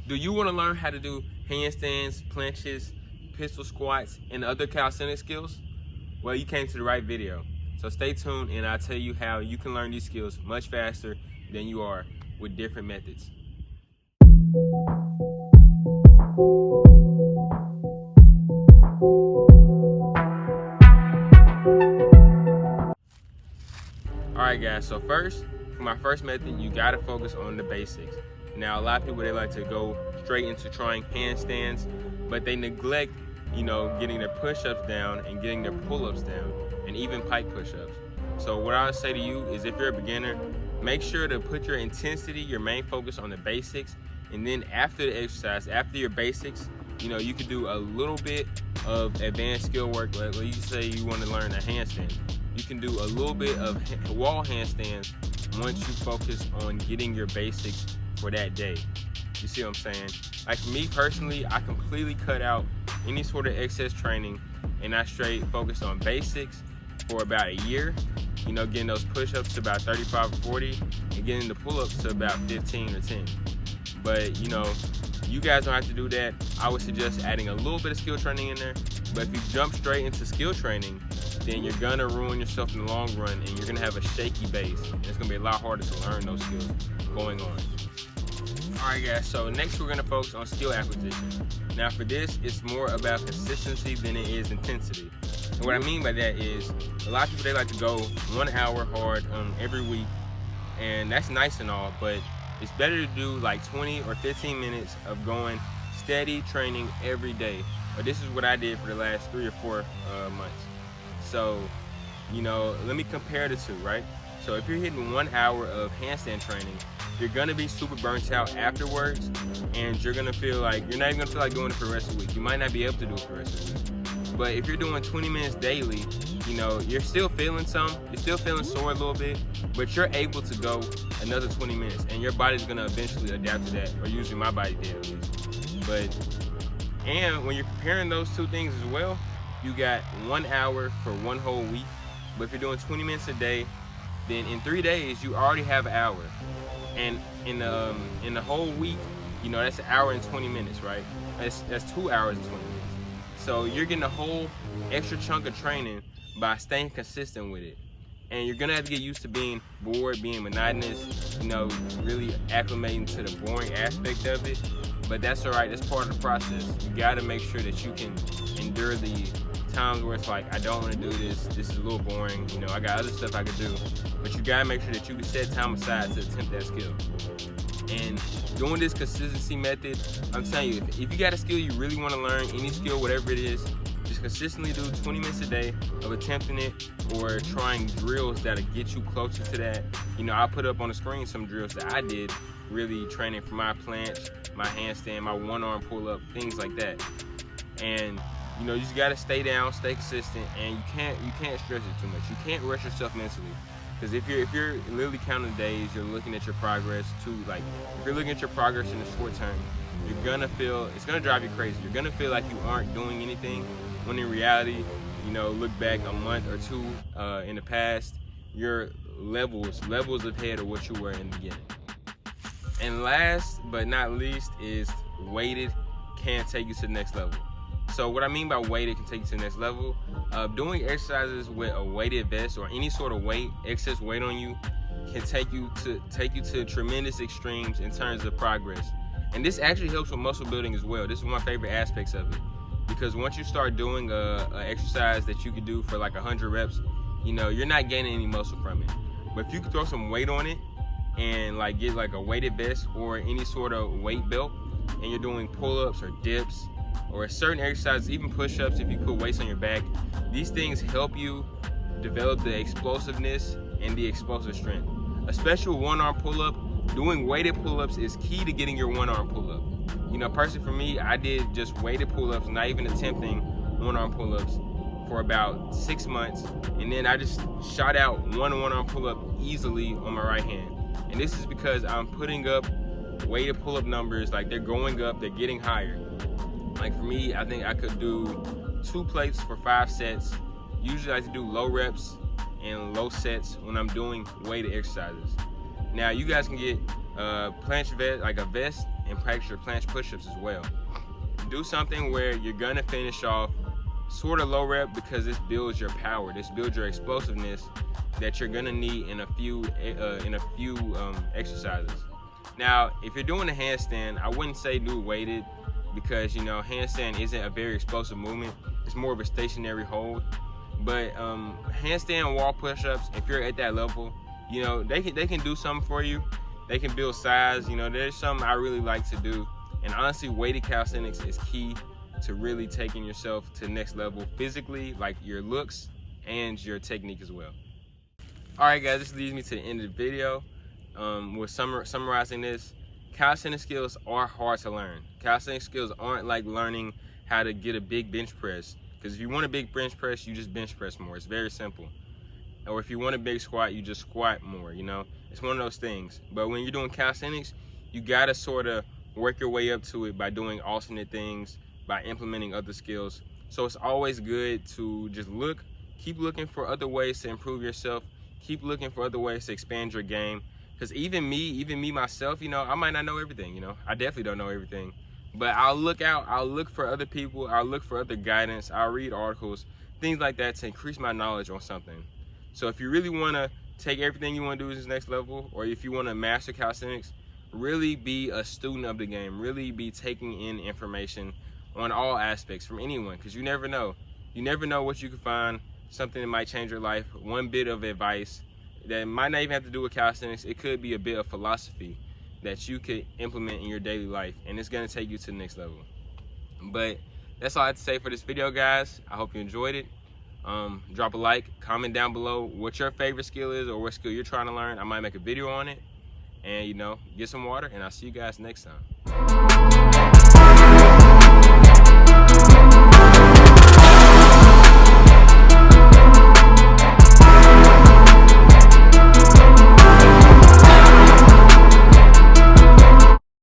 Do you want to learn how to do handstands, planches, pistol squats, and other calisthenic skills? Well, you came to the right video. So stay tuned and I'll tell you how you can learn these skills much faster than you are with different methods. Alright guys, so first, for my first method, you gotta focus on the basics. Now a lot of people, they like to go straight into trying handstands, but they neglect, getting their push-ups down and getting their pull-ups down, and even pike push-ups. So what I would say to you is, if you're a beginner, make sure to put your intensity, your main focus on the basics, and then after the exercise, after your basics, you could do a little bit of advanced skill work. Like you say you want to learn a handstand, you can do a little bit of wall handstands once you focus on getting your basics for that day. You see what I'm saying? Like for me personally, I completely cut out any sort of excess training and I straight focused on basics for about a year, getting those push-ups to about 35 or 40 and getting the pull-ups to about 15 or 10. But you guys don't have to do that. I would suggest adding a little bit of skill training in there, but if you jump straight into skill training, then you're gonna ruin yourself in the long run and you're gonna have a shaky base and it's gonna be a lot harder to learn those skills going on. Alright guys, so next we're gonna focus on skill acquisition. Now for this, it's more about consistency than it is intensity. And what I mean by that is, a lot of people, they like to go 1 hour hard every week, and that's nice and all, but it's better to do like 20 or 15 minutes of going steady training every day. But this is what I did for the last 3 or 4 months. So, let me compare the two, right? So if you're hitting 1 hour of handstand training, you're gonna be super burnt out afterwards, and you're gonna feel like, you're not even gonna feel like doing it for the rest of the week. You might not be able to do it for the rest of the week. But if you're doing 20 minutes daily, you're still feeling you're still feeling sore a little bit, but you're able to go another 20 minutes, and your body's gonna eventually adapt to that, or usually my body did at least. And when you're comparing those two things as well, you got 1 hour for 1 whole week, but if you're doing 20 minutes a day, then in 3 days you already have an hour, and in the whole week, that's an hour and 20 minutes, right? That's 2 hours and 20 minutes. So you're getting a whole extra chunk of training by staying consistent with it. And you're gonna have to get used to being bored, being monotonous, really acclimating to the boring aspect of it. But that's all right, that's part of the process. You gotta make sure that you can endure the times where it's like, I don't wanna do this is a little boring, I got other stuff I could do. But you gotta make sure that you can set time aside to attempt that skill. And doing this consistency method, I'm telling you, if you got a skill you really wanna learn, any skill, whatever it is, just consistently do 20 minutes a day of attempting it or trying drills that'll get you closer to that. I'll put up on the screen some drills that I did, really training for my planche, my handstand, my 1-arm pull-up, things like that. And you just gotta stay down, stay consistent, and you can't stress it too much. You can't rush yourself mentally. Because if you're literally counting days, you're looking at your progress too. Like if you're looking at your progress in the short term, you're gonna feel, it's gonna drive you crazy. You're gonna feel like you aren't doing anything, when in reality, look back a month or two in the past, you're levels ahead of what you were in the beginning. And last but not least is weighted can take you to the next level. So what I mean by weighted can take you to the next level, doing exercises with a weighted vest or any sort of weight, excess weight on you, can take you to tremendous extremes in terms of progress. And this actually helps with muscle building as well. This is one of my favorite aspects of it, because once you start doing a exercise that you could do for like 100 reps, you're not gaining any muscle from it. But if you can throw some weight on it and like get like a weighted vest or any sort of weight belt, and you're doing pull-ups or dips or certain exercises, even push-ups, if you put weights on your back, these things help you develop the explosiveness and the explosive strength. Especially with 1-arm pull-up, doing weighted pull-ups is key to getting your 1-arm pull-up. Personally for me, I did just weighted pull-ups, not even attempting 1-arm pull-ups for about 6 months, and then I just shot out one 1-arm pull-up easily on my right hand. And this is because I'm putting up weighted pull-up numbers, like they're going up, they're getting higher. Like for me, I think I could do 2 plates for 5 sets. Usually I like to do low reps and low sets when I'm doing weighted exercises. Now you guys can get planche vest, like a vest and practice your planche push-ups as well. Do something where you're gonna finish off sort of low rep, because this builds your power, this builds your explosiveness that you're gonna need in a few exercises. Now, if you're doing a handstand, I wouldn't say do weighted, because handstand isn't a very explosive movement. It's more of a stationary hold. But handstand wall push-ups, if you're at that level, they can do something for you. They can build size. There's something I really like to do. And honestly, weighted calisthenics is key to really taking yourself to the next level physically, like your looks and your technique as well. All right, guys, this leads me to the end of the video. We're summarizing this. Calisthenics skills are hard to learn. Calisthenics skills aren't like learning how to get a big bench press. Because if you want a big bench press, you just bench press more. It's very simple. Or if you want a big squat, you just squat more, It's one of those things. But when you're doing calisthenics, you gotta sort of work your way up to it by doing alternate things, by implementing other skills. So it's always good to just keep looking for other ways to improve yourself, keep looking for other ways to expand your game. Because even me myself, I might not know everything, I definitely don't know everything. But I'll look for other people, I'll look for other guidance, I'll read articles, things like that to increase my knowledge on something. So if you really wanna take everything you wanna do to this next level, or if you wanna master calisthenics, really be a student of the game, really be taking in information on all aspects from anyone, because you never know. You never know what you can find, something that might change your life, one bit of advice that might not even have to do with calisthenics. It could be a bit of philosophy that you could implement in your daily life, and it's gonna take you to the next level. But that's all I have to say for this video, guys. I hope you enjoyed it. Drop a like, comment down below what your favorite skill is or what skill you're trying to learn. I might make a video on it. And get some water, and I'll see you guys next time.